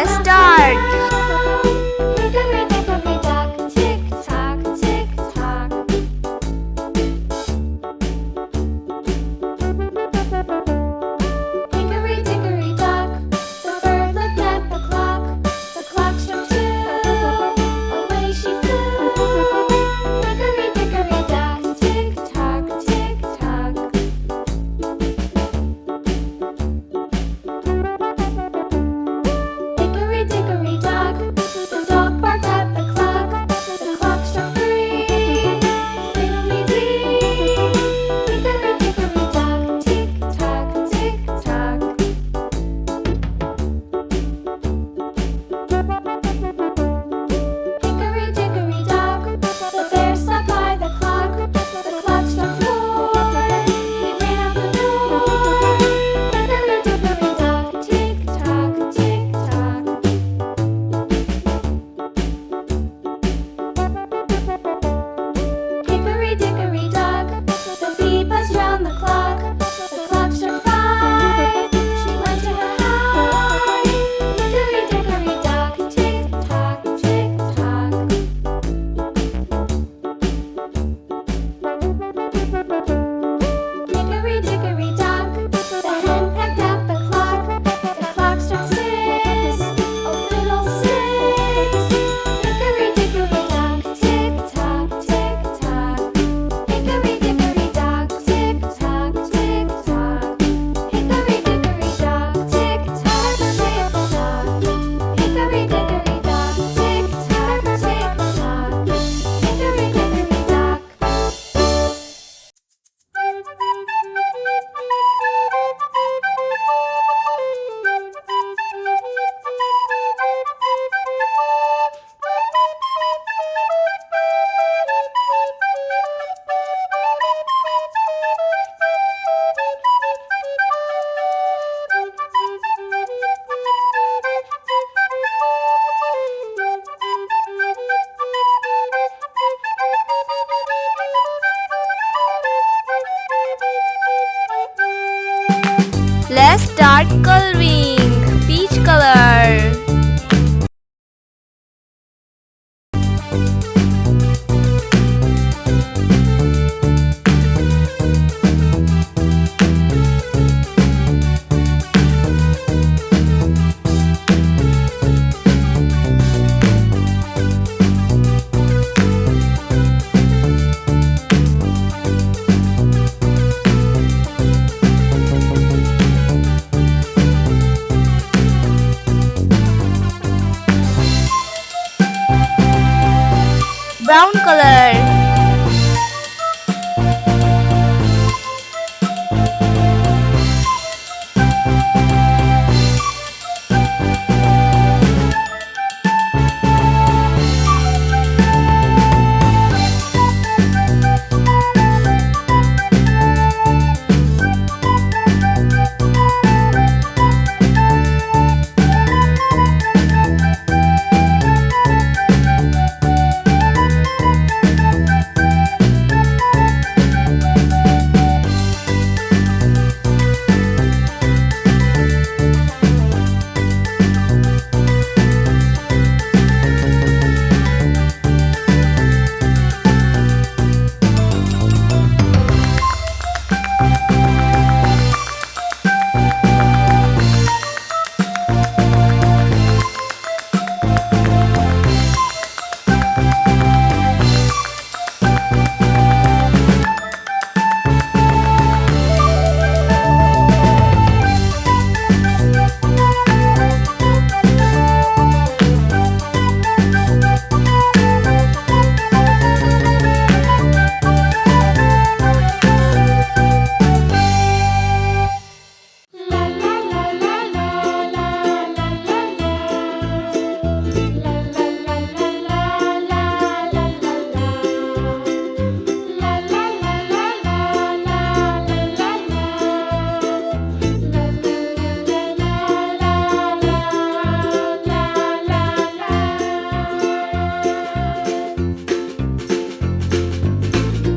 let's start. Hickory dickory dock, tick tock, tick tock. Hickory dickory dock, the bird looked at the clock. The clock struck two, away she flew. Hickory dickory dock, tick tock, tick tock. Hickory dickory dock, the dog barked at the clock. The clock struck three, fiddly-dee. Hickory dickory dock, tick tock, tick tock. Hickory dickory dock, the bear sat by the clock. The clock struck four, he ran out the door. Hickory dickory dock, tick tock, tick tock. Hickory dickory dock, the bee buzzed round the clock. The clock struck five, she went to her hive. Hickory dickory dock, tick tock, tick tock. Hickory dickory dock, the hen pecked at the clock. The clock struck six, oh fiddlesticks. Hickory dickory dock, tick tock, tick tock. Hickory dickory dock, tick tock, tick tock. Hickory dickory dock, tick tock, tick tock. Hickory dickory dock, tick tock, tick tock. Hickory dickory dock. Let's start coloring. Peach color. Brown color.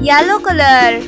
Yellow color.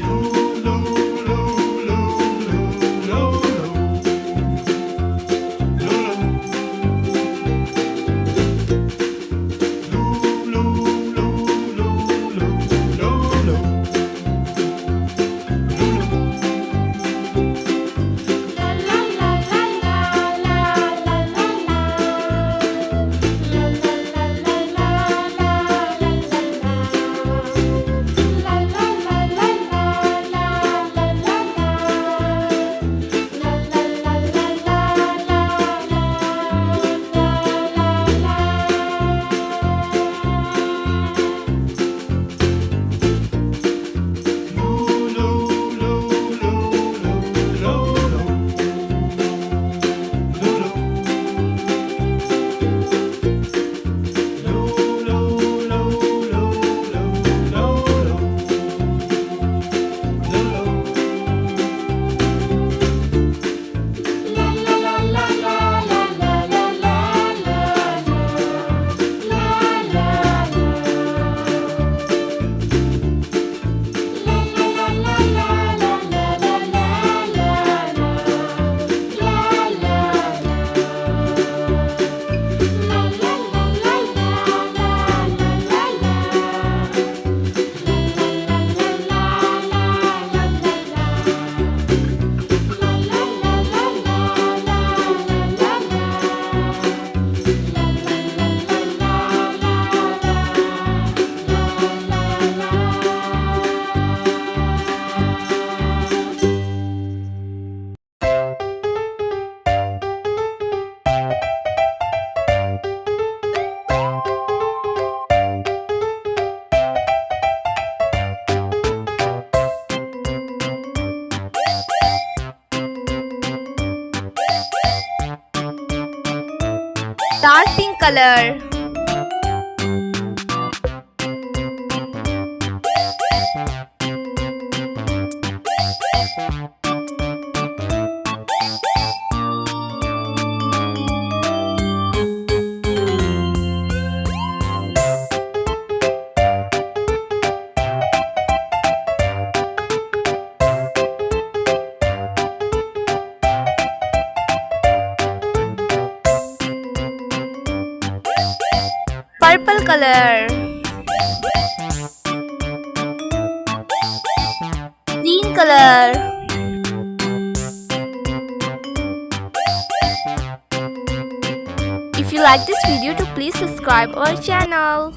Dark pink color. Purple color. Green color. If you like this video, to please subscribe our channel.